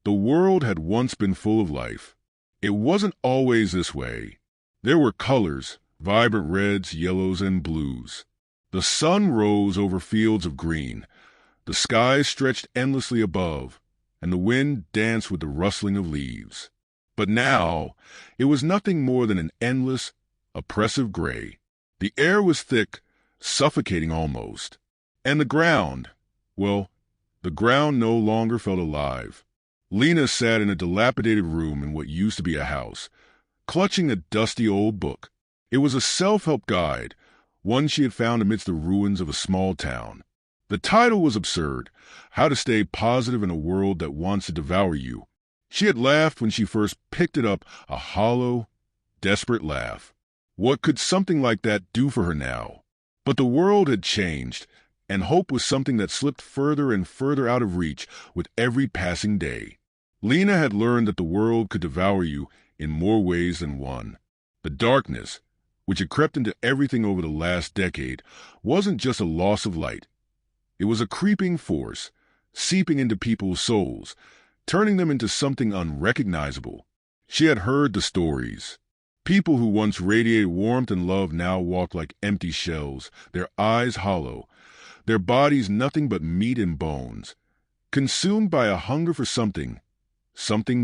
The world had once been full of life. It wasn't always this way. There were colors, vibrant reds, yellows, and blues. The sun rose over fields of green. The sky stretched endlessly above, and the wind danced with the rustling of leaves. But now, it was nothing more than an endless, oppressive gray. The air was thick, suffocating almost. And the ground, well, the ground no longer felt alive. Lena sat in a dilapidated room in what used to be a house, clutching a dusty old book. It was a self-help guide, one she had found amidst the ruins of a small town. The title was absurd, How to Stay Positive in a World That Wants to Devour You. She had laughed when she first picked it up, a hollow, desperate laugh. What could something like that do for her now? But the world had changed, and hope was something that slipped further and further out of reach with every passing day. Lena had learned that the world could devour you in more ways than one. The darkness, which had crept into everything over the last decade, wasn't just a loss of light. It was a creeping force, seeping into people's souls, turning them into something unrecognizable. She had heard the stories. People who once radiated warmth and love now walked like empty shells, their eyes hollow, their bodies nothing but meat and bones, consumed by a hunger for something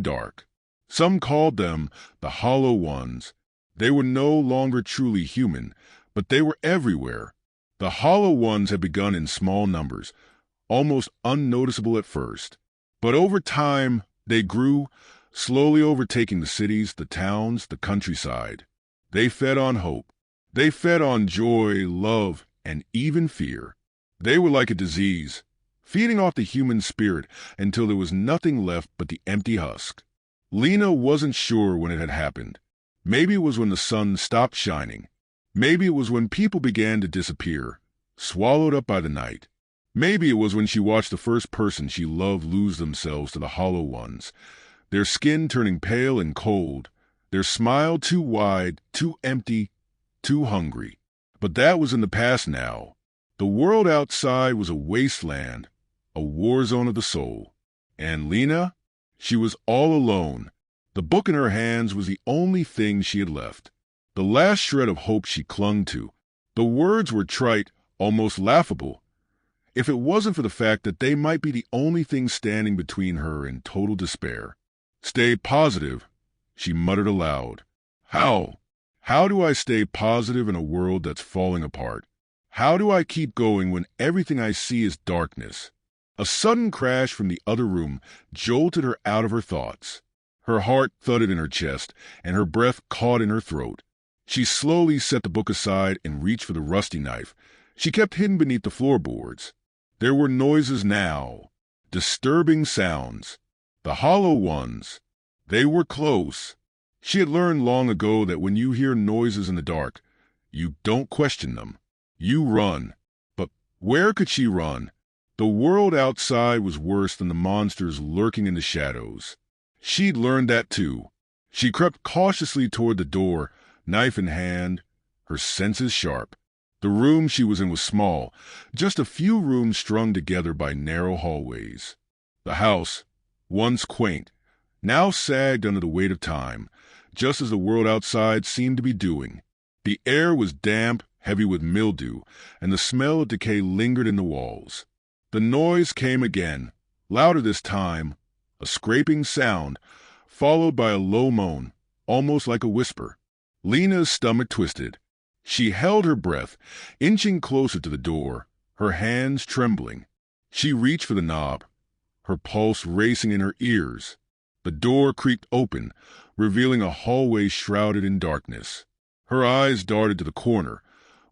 dark. Some called them the Hollow Ones. They were no longer truly human, but they were everywhere. The Hollow Ones had begun in small numbers, almost unnoticeable at first. But over time, they grew, slowly overtaking the cities, the towns, the countryside. They fed on hope. They fed on joy, love, and even fear. They were like a disease, feeding off the human spirit until there was nothing left but the empty husk. Lena wasn't sure when it had happened. Maybe it was when the sun stopped shining. Maybe it was when people began to disappear, swallowed up by the night. Maybe it was when she watched the first person she loved lose themselves to the Hollow Ones, their skin turning pale and cold, their smile too wide, too empty, too hungry. But that was in the past now. The world outside was a wasteland, a war zone of the soul. And Lena? She was all alone. The book in her hands was the only thing she had left, the last shred of hope she clung to. The words were trite, almost laughable, if it wasn't for the fact that they might be the only thing standing between her and total despair. Stay positive, she muttered aloud. How? How do I stay positive in a world that's falling apart? How do I keep going when everything I see is darkness? A sudden crash from the other room jolted her out of her thoughts. Her heart thudded in her chest, and her breath caught in her throat. She slowly set the book aside and reached for the rusty knife she kept hidden beneath the floorboards. There were noises now, disturbing sounds. The Hollow Ones. They were close. She had learned long ago that when you hear noises in the dark, you don't question them. You run. But where could she run? The world outside was worse than the monsters lurking in the shadows. She'd learned that too. She crept cautiously toward the door, knife in hand, her senses sharp. The room she was in was small, just a few rooms strung together by narrow hallways. The house, once quaint, now sagged under the weight of time, just as the world outside seemed to be doing. The air was damp, heavy with mildew, and the smell of decay lingered in the walls. The noise came again, louder this time, a scraping sound, followed by a low moan, almost like a whisper. Lena's stomach twisted. She held her breath, inching closer to the door, her hands trembling. She reached for the knob, her pulse racing in her ears. The door creaked open, revealing a hallway shrouded in darkness. Her eyes darted to the corner,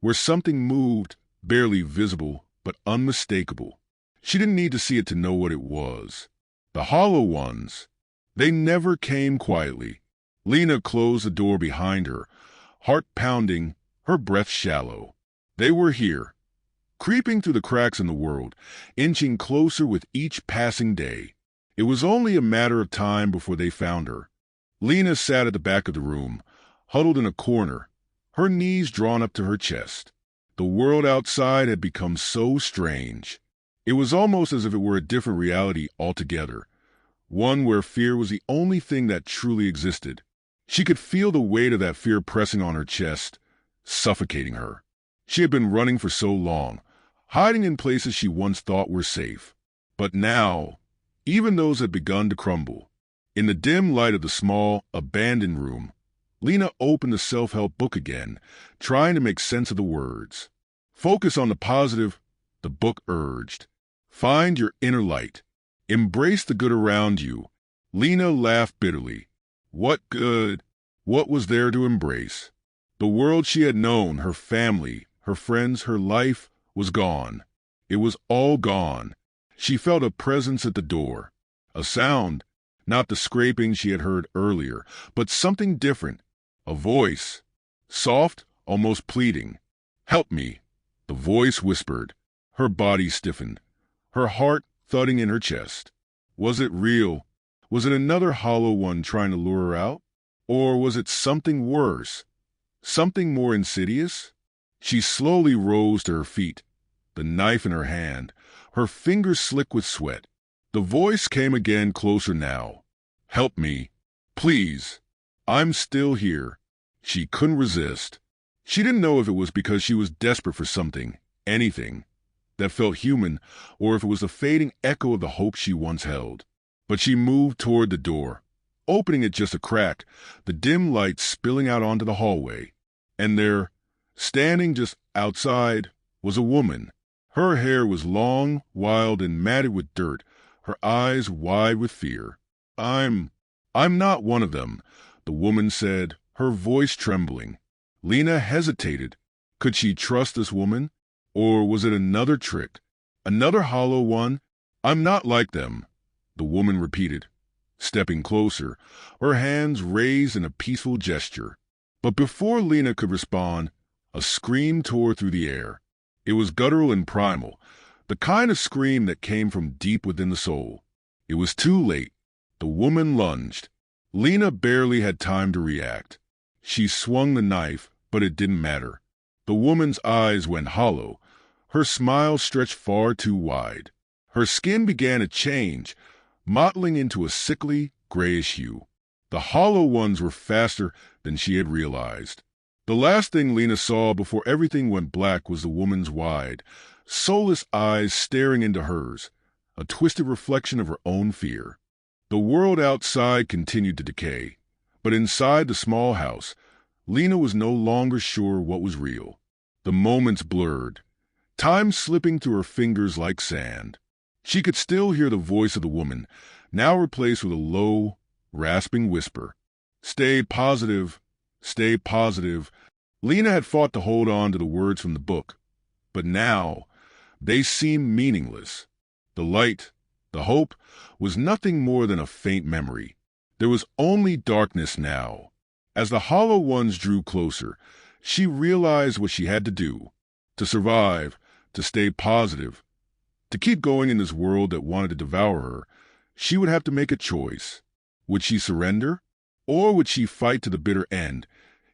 where something moved, barely visible, but unmistakable. She didn't need to see it to know what it was. The Hollow Ones. They never came quietly. Lena closed the door behind her, heart pounding, her breath shallow. They were here, creeping through the cracks in the world, inching closer with each passing day. It was only a matter of time before they found her. Lena sat at the back of the room, huddled in a corner, her knees drawn up to her chest. The world outside had become so strange. It was almost as if it were a different reality altogether, one where fear was the only thing that truly existed. She could feel the weight of that fear pressing on her chest, suffocating her. She had been running for so long, hiding in places she once thought were safe. But now, even those had begun to crumble. In the dim light of the small, abandoned room, Lena opened the self-help book again, trying to make sense of the words. Focus on the positive, the book urged. Find your inner light. Embrace the good around you. Lena laughed bitterly. What good? What was there to embrace? The world she had known, her family, her friends, her life, was gone. It was all gone. She felt a presence at the door. A sound, not the scraping she had heard earlier, but something different. A voice, soft, almost pleading. Help me, the voice whispered. Her body stiffened, her heart thudding in her chest. Was it real? Was it another hollow one trying to lure her out? Or was it something worse? Something more insidious? She slowly rose to her feet, the knife in her hand, her fingers slick with sweat. The voice came again, closer now. Help me, please. I'm still here. She couldn't resist. She didn't know if it was because she was desperate for something, anything, that felt human, or if it was a fading echo of the hope she once held. But she moved toward the door, opening it just a crack, the dim light spilling out onto the hallway. And there, standing just outside, was a woman. Her hair was long, wild, and matted with dirt, her eyes wide with fear. I'm not one of them, the woman said, her voice trembling. Lena hesitated. Could she trust this woman? Or was it another trick? Another hollow one? I'm not like them, the woman repeated, stepping closer, her hands raised in a peaceful gesture. But before Lena could respond, a scream tore through the air. It was guttural and primal, the kind of scream that came from deep within the soul. It was too late. The woman lunged. Lena barely had time to react. She swung the knife, but it didn't matter. The woman's eyes went hollow. Her smile stretched far too wide. Her skin began to change, mottling into a sickly, grayish hue. The hollow ones were faster than she had realized. The last thing Lena saw before everything went black was the woman's wide, soulless eyes staring into hers, a twisted reflection of her own fear. The world outside continued to decay, but inside the small house, Lena was no longer sure what was real. The moments blurred, time slipping through her fingers like sand. She could still hear the voice of the woman, now replaced with a low, rasping whisper. Stay positive, stay positive. Lena had fought to hold on to the words from the book, but now they seemed meaningless. The light, the hope, was nothing more than a faint memory. There was only darkness now. As the hollow ones drew closer, she realized what she had to do. To survive, to stay positive, to keep going in this world that wanted to devour her, she would have to make a choice. Would she surrender? Or would she fight to the bitter end,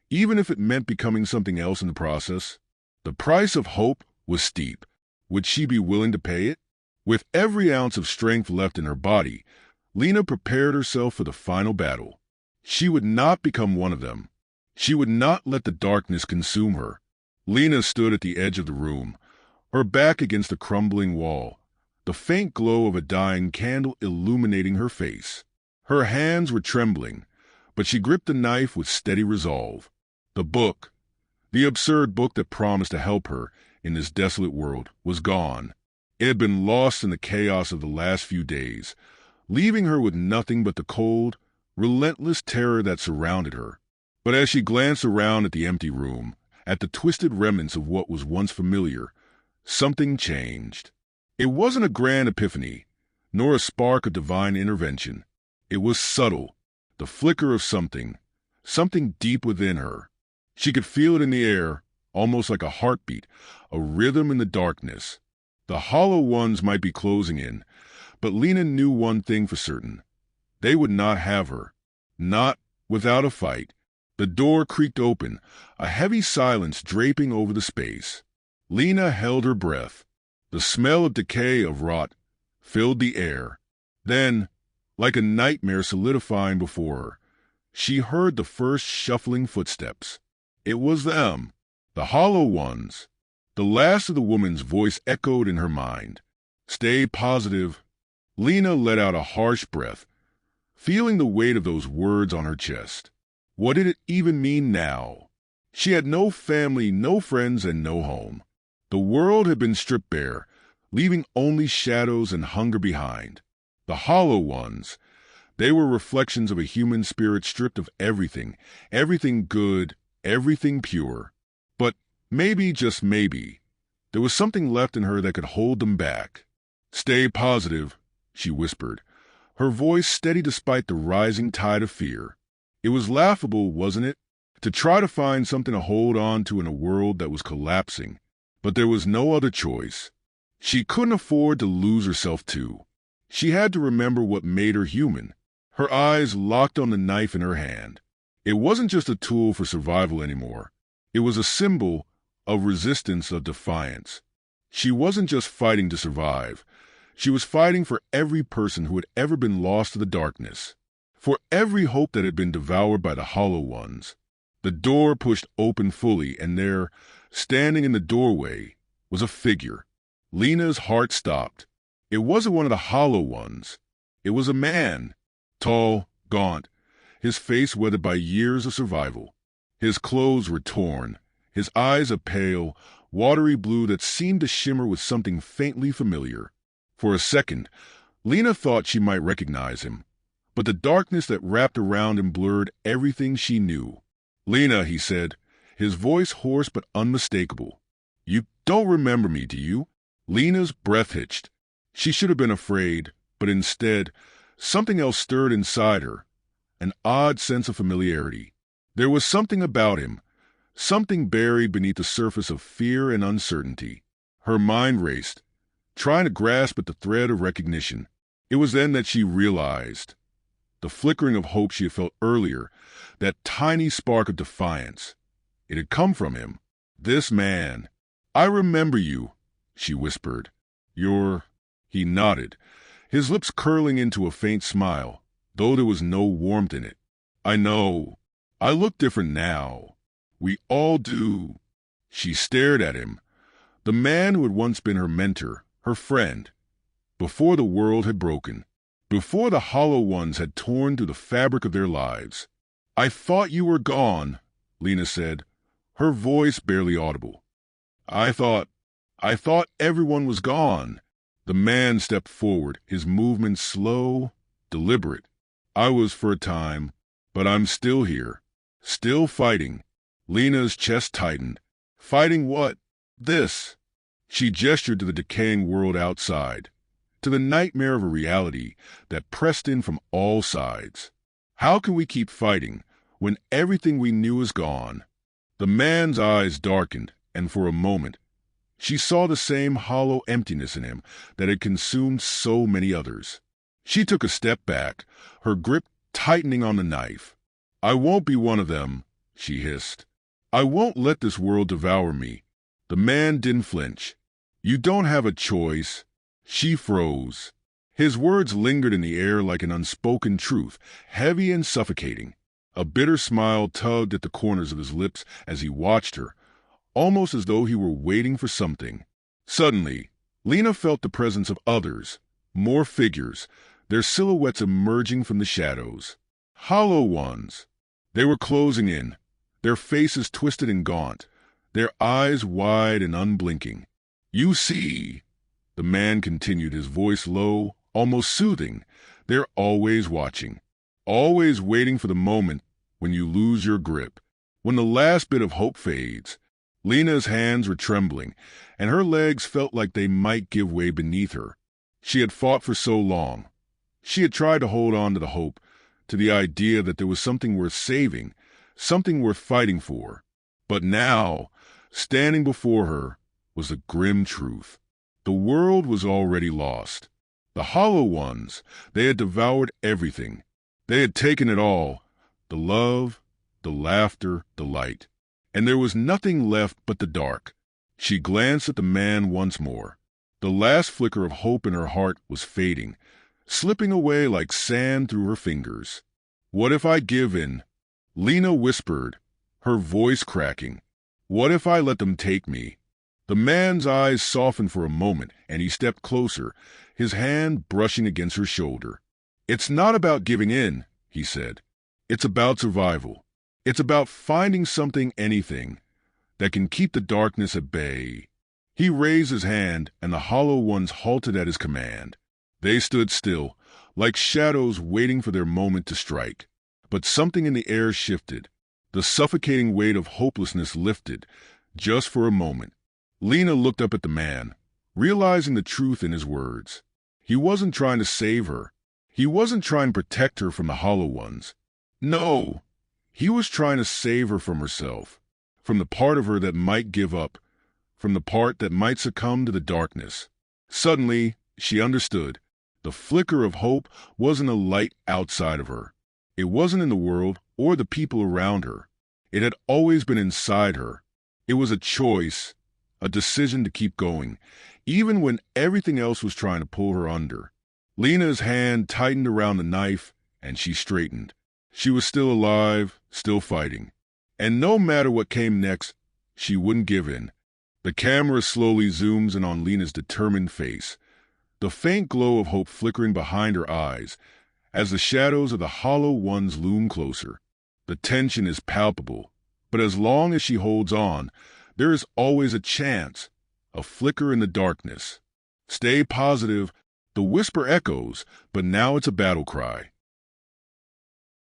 even if it meant becoming something else in the process? The price of hope was steep. Would she be willing to pay it? With every ounce of strength left in her body, Lena prepared herself for the final battle. She would not become one of them. She would not let the darkness consume her. Lena stood at the edge of the room, her back against the crumbling wall, the faint glow of a dying candle illuminating her face. Her hands were trembling, but she gripped the knife with steady resolve. The book, the absurd book that promised to help her in this desolate world, was gone. It had been lost in the chaos of the last few days, leaving her with nothing but the cold, relentless terror that surrounded her. But as she glanced around at the empty room, at the twisted remnants of what was once familiar, something changed. It wasn't a grand epiphany, nor a spark of divine intervention. It was subtle, the flicker of something deep within her. She could feel it in the air, almost like a heartbeat, a rhythm in the darkness. The hollow ones might be closing in, but Lena knew one thing for certain. They would not have her. Not without a fight. The door creaked open, a heavy silence draping over the space. Lena held her breath. The smell of decay, of rot, filled the air. Then, like a nightmare solidifying before her. She heard the first shuffling footsteps. It was them, the hollow ones. The last of the woman's voice echoed in her mind. Stay positive. Lena let out a harsh breath, feeling the weight of those words on her chest. What did it even mean now? She had no family, no friends, and no home. The world had been stripped bare, leaving only shadows and hunger behind. The hollow ones, they were reflections of a human spirit stripped of everything, everything good, everything pure. But maybe, just maybe, there was something left in her that could hold them back. Stay positive, she whispered, her voice steady despite the rising tide of fear. It was laughable, wasn't it, to try to find something to hold on to in a world that was collapsing. But there was no other choice. She couldn't afford to lose herself too. She had to remember what made her human. Her eyes locked on the knife in her hand. It wasn't just a tool for survival anymore. It was a symbol of resistance, of defiance. She wasn't just fighting to survive. She was fighting for every person who had ever been lost to the darkness, for every hope that had been devoured by the hollow ones. The door pushed open fully, and there, standing in the doorway, was a figure. Lena's heart stopped. It wasn't one of the hollow ones. It was a man, tall, gaunt, his face weathered by years of survival. His clothes were torn, his eyes a pale, watery blue that seemed to shimmer with something faintly familiar. For a second, Lena thought she might recognize him, but the darkness that wrapped around him blurred everything she knew. Lena, he said, his voice hoarse but unmistakable. You don't remember me, do you? Lena's breath hitched. She should have been afraid, but instead, something else stirred inside her, an odd sense of familiarity. There was something about him, something buried beneath the surface of fear and uncertainty. Her mind raced, trying to grasp at the thread of recognition. It was then that she realized. The flickering of hope she had felt earlier, that tiny spark of defiance. It had come from him. This man. I remember you, she whispered. He nodded, his lips curling into a faint smile, though there was no warmth in it. I know. I look different now. We all do. She stared at him, the man who had once been her mentor, her friend, before the world had broken, before the hollow ones had torn through the fabric of their lives. I thought you were gone, Lena said, her voice barely audible. I thought everyone was gone. The man stepped forward, his movements slow, deliberate. I was for a time, but I'm still here, still fighting. Lena's chest tightened. Fighting what? This. She gestured to the decaying world outside, to the nightmare of a reality that pressed in from all sides. How can we keep fighting when everything we knew is gone? The man's eyes darkened, and for a moment, she saw the same hollow emptiness in him that had consumed so many others. She took a step back, her grip tightening on the knife. I won't be one of them, she hissed. I won't let this world devour me. The man didn't flinch. You don't have a choice. She froze. His words lingered in the air like an unspoken truth, heavy and suffocating. A bitter smile tugged at the corners of his lips as he watched her, almost as though he were waiting for something. Suddenly, Lena felt the presence of others, more figures, their silhouettes emerging from the shadows. Hollow ones. They were closing in, their faces twisted and gaunt, their eyes wide and unblinking. You see, the man continued, his voice low, almost soothing. They're always watching, always waiting for the moment when you lose your grip, when the last bit of hope fades. Lena's hands were trembling, and her legs felt like they might give way beneath her. She had fought for so long. She had tried to hold on to the hope, to the idea that there was something worth saving, something worth fighting for. But now, standing before her, was the grim truth. The world was already lost. The hollow ones, they had devoured everything. They had taken it all, the love, the laughter, the light. And there was nothing left but the dark. She glanced at the man once more. The last flicker of hope in her heart was fading, slipping away like sand through her fingers. "What if I give in?" Lena whispered, her voice cracking. "What if I let them take me?" The man's eyes softened for a moment, and he stepped closer, his hand brushing against her shoulder. "It's not about giving in," he said. "It's about survival. It's about finding something, anything, that can keep the darkness at bay." He raised his hand, and the hollow ones halted at his command. They stood still, like shadows waiting for their moment to strike. But something in the air shifted. The suffocating weight of hopelessness lifted, just for a moment. Lena looked up at the man, realizing the truth in his words. He wasn't trying to save her. He wasn't trying to protect her from the hollow ones. No, he was trying to save her from herself, from the part of her that might give up, from the part that might succumb to the darkness. Suddenly, she understood. The flicker of hope wasn't a light outside of her. It wasn't in the world or the people around her. It had always been inside her. It was a choice, a decision to keep going, even when everything else was trying to pull her under. Lena's hand tightened around the knife, and she straightened. She was still alive, still fighting. And no matter what came next, she wouldn't give in. The camera slowly zooms in on Lena's determined face, the faint glow of hope flickering behind her eyes as the shadows of the hollow ones loom closer. The tension is palpable, but as long as she holds on, there is always a chance, a flicker in the darkness. "Stay positive," the whisper echoes, but now it's a battle cry.